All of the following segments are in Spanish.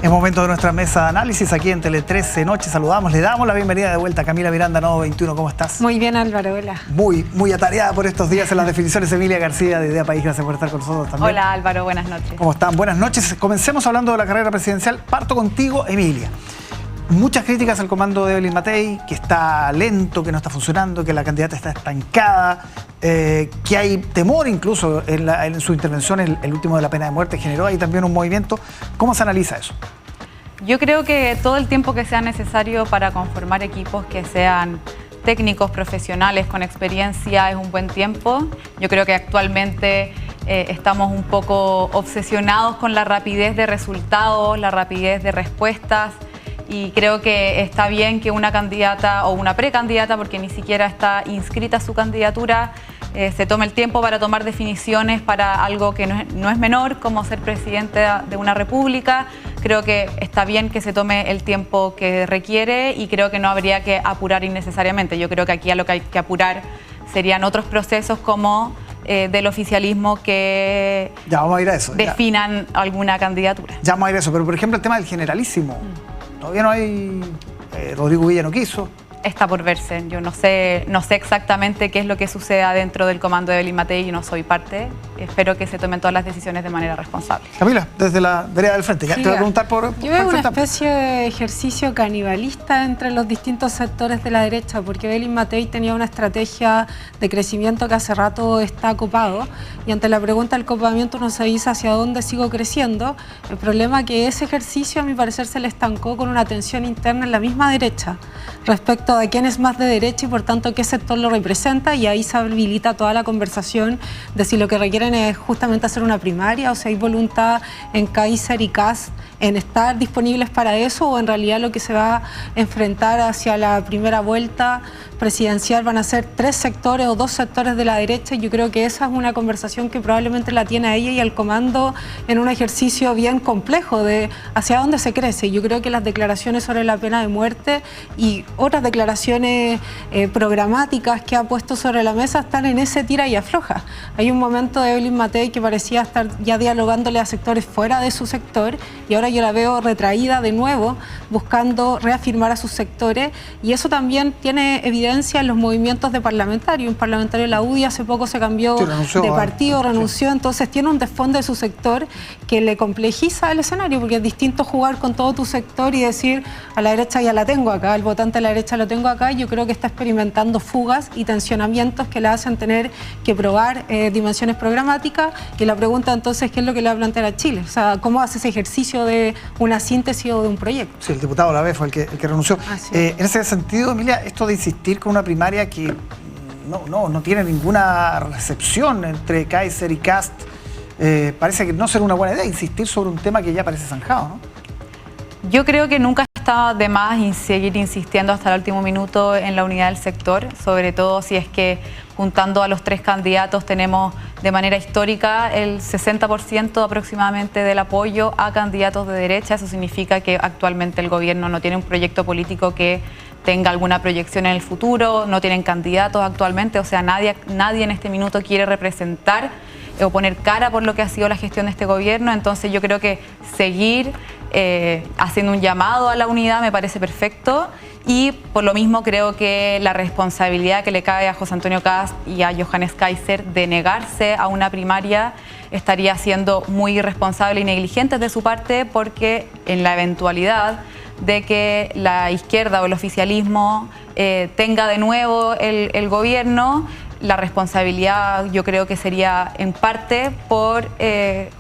Es momento de nuestra mesa de análisis aquí en Tele 13 Noche. Saludamos, le damos la bienvenida de vuelta a Camila Miranda, Nodo 21. ¿Cómo estás? Muy bien, Álvaro, hola. Muy atareada por estos días en las definiciones. Emilia García de Idea País, gracias por estar con nosotros también. Hola Álvaro, buenas noches. ¿Cómo están? Buenas noches. Comencemos hablando de la carrera presidencial. Parto contigo, Emilia. Muchas críticas al comando de Evelyn Matei, que está lento, que no está funcionando, que la candidata está estancada, que hay temor incluso en su intervención, el último de la pena de muerte generó ahí también un movimiento. ¿Cómo se analiza eso? Yo creo que todo el tiempo que sea necesario para conformar equipos que sean técnicos, profesionales, con experiencia, es un buen tiempo. Yo creo que actualmente estamos un poco obsesionados con la rapidez de resultados, la rapidez de respuestas, y creo que está bien que una candidata o una precandidata, porque ni siquiera está inscrita su candidatura, se tome el tiempo para tomar definiciones para algo que no es menor, como ser presidente de una república. Creo que está bien que se tome el tiempo que requiere y creo que no habría que apurar innecesariamente. Yo creo que aquí a lo que hay que apurar serían otros procesos como del oficialismo que ya vamos a ir a eso, definan alguna candidatura. Ya vamos a ir a eso, pero por ejemplo el tema del generalísimo. Todavía no hay, Rodrigo Villa no quiso. Está por verse. Yo no sé exactamente qué es lo que suceda dentro del comando de Evelyn Matei y no soy parte. Espero que se tomen todas las decisiones de manera responsable. Camila, desde la vereda del frente, ya te voy a preguntar por yo veo una especie de ejercicio canibalista entre los distintos sectores de la derecha, porque Evelyn Matei tenía una estrategia de crecimiento que hace rato está copado, y ante la pregunta del copamiento uno se dice hacia dónde sigo creciendo. El problema es que ese ejercicio a mi parecer se le estancó con una tensión interna en la misma derecha respecto de quién es más de derecha y por tanto qué sector lo representa, y ahí se habilita toda la conversación de si lo que requieren es justamente hacer una primaria o si hay voluntad en Kaiser y Kast en estar disponibles para eso, o en realidad lo que se va a enfrentar hacia la primera vuelta presidencial van a ser 3 sectores o 2 sectores de la derecha. Y yo creo que esa es una conversación que probablemente la tiene a ella y al comando en un ejercicio bien complejo de hacia dónde se crece. Yo creo que las declaraciones sobre la pena de muerte y otras declaraciones programáticas que ha puesto sobre la mesa están en ese tira y afloja. Hay un momento de Evelyn Matei que parecía estar ya dialogándole a sectores fuera de su sector, y ahora yo la veo retraída de nuevo, buscando reafirmar a sus sectores, y eso también tiene evidencia en los movimientos de parlamentarios. Un parlamentario de la UDI hace poco se cambió de partido, renunció, entonces tiene un desfonde de su sector que le complejiza el escenario, porque es distinto jugar con todo tu sector y decir a la derecha ya la tengo acá, el votante de la derecha lo tengo acá. Yo creo que está experimentando fugas y tensionamientos que le hacen tener que probar dimensiones programáticas, y la pregunta entonces, ¿qué es lo que le va a plantear a Chile? O sea, ¿cómo hace ese ejercicio de una síntesis o de un proyecto? Sí, el diputado Lavey fue el que renunció. En ese sentido, Emilia, esto de insistir con una primaria que no tiene ninguna recepción entre Kaiser y Kast, parece que no será una buena idea insistir sobre un tema que ya parece zanjado, ¿no? Yo creo que nunca está de más seguir insistiendo hasta el último minuto en la unidad del sector, sobre todo si es que juntando a los 3 candidatos tenemos de manera histórica el 60% aproximadamente del apoyo a candidatos de derecha. Eso significa que actualmente el gobierno no tiene un proyecto político que tenga alguna proyección en el futuro, no tienen candidatos actualmente, o sea, nadie en este minuto quiere representar o poner cara por lo que ha sido la gestión de este gobierno. Entonces yo creo que seguir haciendo un llamado a la unidad me parece perfecto, y por lo mismo creo que la responsabilidad que le cae a José Antonio Kast y a Johannes Kaiser de negarse a una primaria estaría siendo muy irresponsable y negligente de su parte, porque en la eventualidad de que la izquierda o el oficialismo tenga de nuevo el gobierno, la responsabilidad yo creo que sería en parte por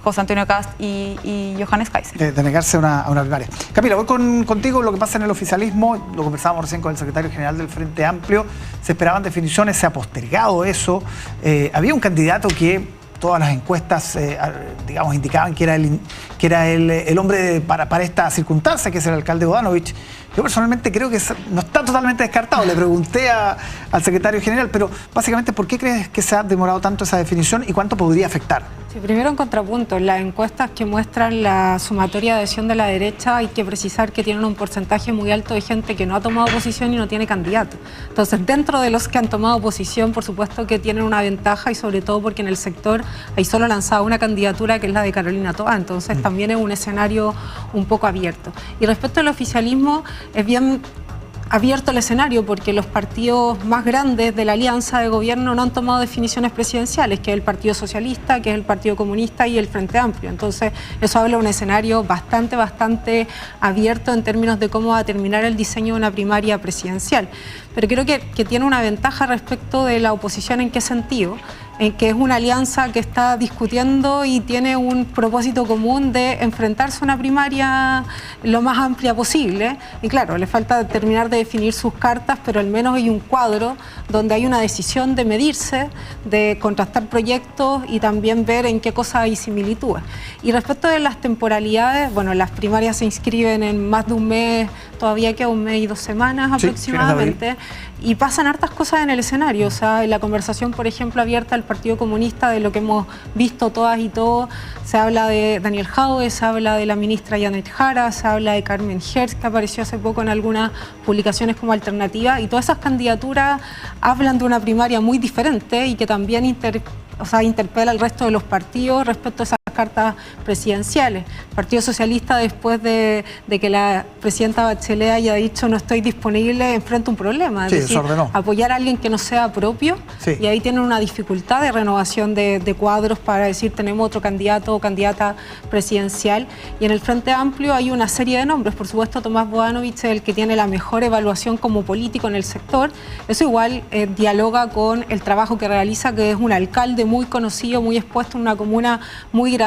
José Antonio Kast y Johannes Kaiser. De negarse a una primaria. Camila, voy contigo. Lo que pasa en el oficialismo, lo conversábamos recién con el secretario general del Frente Amplio, se esperaban definiciones, se ha postergado eso. Había un candidato que todas las encuestas, digamos, indicaban que era el hombre para esta circunstancia, que es el alcalde Bodanovich. Yo personalmente creo que no está totalmente descartado. Le pregunté al secretario general, pero básicamente, ¿por qué crees que se ha demorado tanto esa definición y cuánto podría afectar? Sí, primero en contrapunto, las encuestas que muestran la sumatoria de adhesión de la derecha hay que precisar que tienen un porcentaje muy alto de gente que no ha tomado posición y no tiene candidato. Entonces, dentro de los que han tomado posición, por supuesto que tienen una ventaja y sobre todo porque en el sector hay solo lanzada una candidatura que es la de Carolina Toá. Entonces, también es un escenario un poco abierto. Y respecto al oficialismo, es bien abierto el escenario porque los partidos más grandes de la alianza de gobierno no han tomado definiciones presidenciales, que es el Partido Socialista, que es el Partido Comunista y el Frente Amplio. Entonces, eso habla de un escenario bastante abierto en términos de cómo va a terminar el diseño de una primaria presidencial. Pero creo que tiene una ventaja respecto de la oposición. ¿En qué sentido? En que es una alianza que está discutiendo y tiene un propósito común de enfrentarse a una primaria lo más amplia posible. Y claro, le falta terminar de definir sus cartas, pero al menos hay un cuadro donde hay una decisión de medirse, de contrastar proyectos y también ver en qué cosas hay similitudes. Y respecto de las temporalidades, bueno, las primarias se inscriben en más de un mes, todavía queda un mes y 2 semanas aproximadamente. Y pasan hartas cosas en el escenario, o sea, en la conversación, por ejemplo, abierta al Partido Comunista, de lo que hemos visto todas y todos, se habla de Daniel Jadwe, se habla de la ministra Janet Jara, se habla de Carmen Hertz, que apareció hace poco en algunas publicaciones como alternativa, y todas esas candidaturas hablan de una primaria muy diferente y que también interpela al resto de los partidos respecto a esas cartas presidenciales. El Partido Socialista, después de que la presidenta Bachelet haya dicho no estoy disponible, enfrenta un problema. Es decir, apoyar a alguien que no sea propio, y ahí tienen una dificultad de renovación de cuadros para decir tenemos otro candidato o candidata presidencial. Y en el Frente Amplio hay una serie de nombres. Por supuesto, Tomás Bodanovich es el que tiene la mejor evaluación como político en el sector. Eso igual dialoga con el trabajo que realiza, que es un alcalde muy conocido, muy expuesto en una comuna muy grande,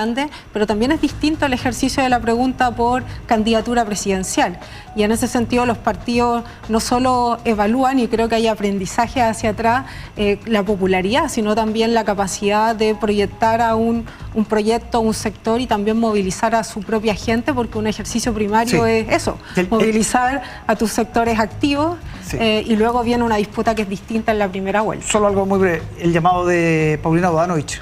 pero también es distinto el ejercicio de la pregunta por candidatura presidencial. Y en ese sentido los partidos no solo evalúan, y creo que hay aprendizaje hacia atrás, la popularidad, sino también la capacidad de proyectar a un proyecto, un sector, y también movilizar a su propia gente, porque un ejercicio primario es eso, movilizar a tus sectores activos, y luego viene una disputa que es distinta en la primera vuelta. Solo algo muy breve, el llamado de Paulina Bodanovich,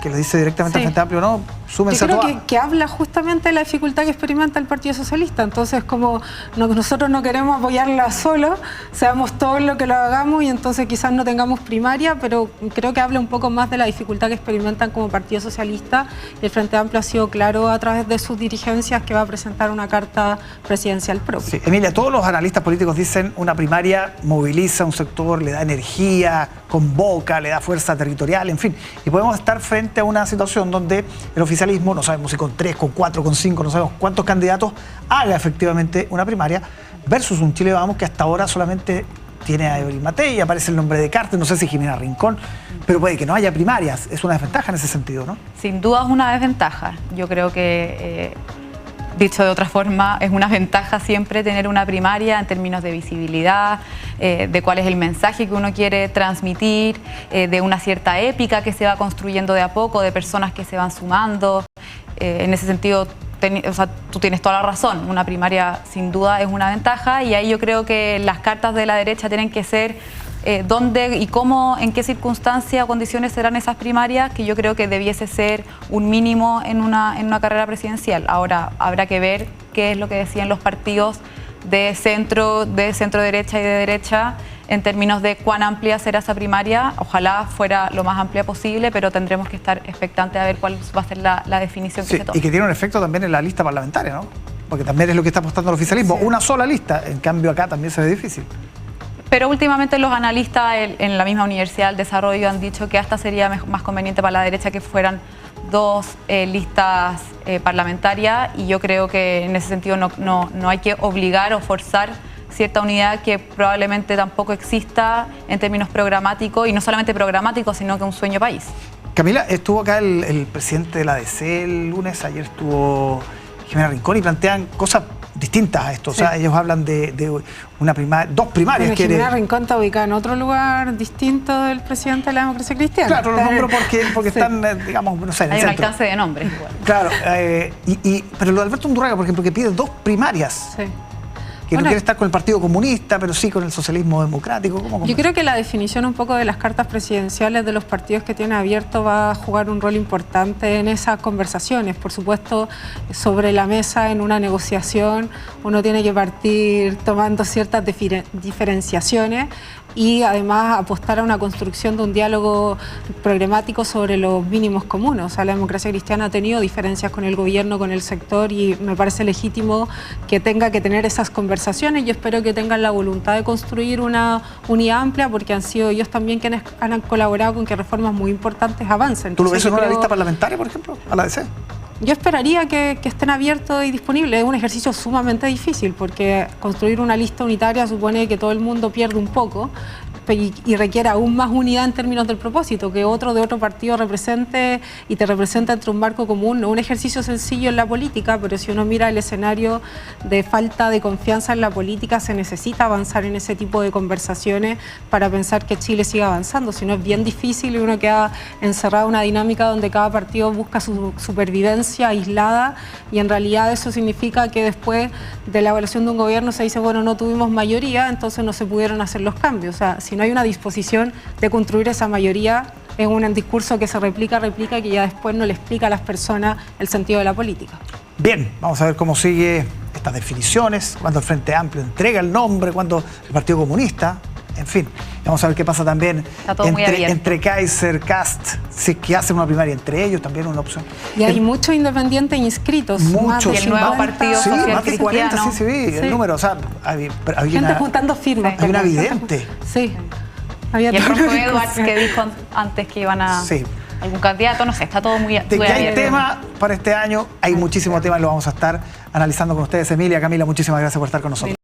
que le dice directamente al Frente Amplio, no, súmense a Toá. Yo creo que habla justamente de la dificultad que experimenta el Partido Socialista. Entonces, como nosotros no queremos apoyarla solo, seamos todos los que lo hagamos, y entonces quizás no tengamos primaria, pero creo que habla un poco más de la dificultad que experimentan como Partido Socialista, y el Frente Amplio ha sido claro a través de sus dirigencias que va a presentar una carta presidencial propia. Sí, Emilia, todos los analistas políticos dicen una primaria moviliza un sector, le da energía, convoca, le da fuerza territorial, en fin, y podemos estar frente a una situación donde el oficialismo, no sabemos si con 3, con 4, con 5, no sabemos cuántos candidatos, haga efectivamente una primaria, versus un Chile Vamos que hasta ahora solamente tiene a Evelyn Matei, aparece el nombre de Carter, no sé si Jimena Rincón, pero puede que no haya primarias. Es una desventaja en ese sentido, ¿no? Sin duda es una desventaja. Yo creo que, dicho de otra forma, es una ventaja siempre tener una primaria en términos de visibilidad, de cuál es el mensaje que uno quiere transmitir, de una cierta épica que se va construyendo de a poco, de personas que se van sumando. En ese sentido, tú tienes toda la razón. Una primaria sin duda es una ventaja, y ahí yo creo que las cartas de la derecha tienen que ser dónde y cómo, en qué circunstancias o condiciones serán esas primarias, que yo creo que debiese ser un mínimo en una carrera presidencial. Ahora habrá que ver qué es lo que decían los partidos de centro derecha y de derecha en términos de cuán amplia será esa primaria. Ojalá fuera lo más amplia posible, pero tendremos que estar expectantes a ver cuál va a ser la definición que se tome. Y que tiene un efecto también en la lista parlamentaria, ¿no? Porque también es lo que está apostando el oficialismo, una sola lista, en cambio acá también se ve difícil. Pero últimamente los analistas en la misma Universidad del Desarrollo han dicho que hasta sería más conveniente para la derecha que fueran 2 listas parlamentarias, y yo creo que en ese sentido no hay que obligar o forzar cierta unidad que probablemente tampoco exista en términos programáticos, y no solamente programáticos, sino que un sueño país. Camila, estuvo acá el presidente de la ADC el lunes, ayer estuvo Jimena Rincón, y plantean cosas distintas a esto. O sea, ellos hablan de dos primarias. Bueno, Jimena Rincón está ubicada en otro lugar distinto del presidente de la Democracia Cristiana. Claro, los nombro porque están, digamos, no sé, en el centro. Hay un alcance de nombres igual. Claro, pero lo de Alberto Undurraga, por ejemplo, que pide 2 primarias. Sí. que no quiere estar con el Partido Comunista, pero sí con el socialismo democrático. Yo creo que la definición un poco de las cartas presidenciales de los partidos que tiene abierto va a jugar un rol importante en esas conversaciones. Por supuesto, sobre la mesa en una negociación uno tiene que partir tomando ciertas diferenciaciones y además apostar a una construcción de un diálogo programático sobre los mínimos comunes. O sea, la democracia cristiana ha tenido diferencias con el gobierno, con el sector, y me parece legítimo que tenga que tener esas conversaciones. Yo espero que tengan la voluntad de construir una unidad amplia, porque han sido ellos también quienes han colaborado con que reformas muy importantes avancen. ¿Tú lo ves en una lista parlamentaria, por ejemplo, a la DC? Yo esperaría que estén abiertos y disponibles. Es un ejercicio sumamente difícil porque construir una lista unitaria supone que todo el mundo pierde un poco y requiere aún más unidad en términos del propósito, que otro de otro partido represente y te representa entre un marco común. No un ejercicio sencillo en la política, pero si uno mira el escenario de falta de confianza en la política, se necesita avanzar en ese tipo de conversaciones para pensar que Chile siga avanzando. Si no, es bien difícil y uno queda encerrado en una dinámica donde cada partido busca su supervivencia aislada, y en realidad eso significa que después de la evaluación de un gobierno se dice, bueno, no tuvimos mayoría, entonces no se pudieron hacer los cambios. O sea, si no hay una disposición de construir esa mayoría, es un discurso que se replica, que ya después no le explica a las personas el sentido de la política. Bien, vamos a ver cómo sigue estas definiciones, cuando el Frente Amplio entrega el nombre, cuando el Partido Comunista, en fin. Vamos a ver qué pasa también entre Kaiser, Kast, si es que hacen una primaria entre ellos, también una opción. Y hay muchos independientes inscritos. Muchos. Y el nuevo partido social más de 40, sí, el número, o sea, gente juntando firmas. Hay una evidente. Sí. Y el Ronco Edwards que dijo antes que iban a algún candidato, no sé, está todo muy abierto. Hay tema para este año, hay muchísimos temas, lo vamos a estar analizando con ustedes. Emilia, Camila, muchísimas gracias por estar con nosotros.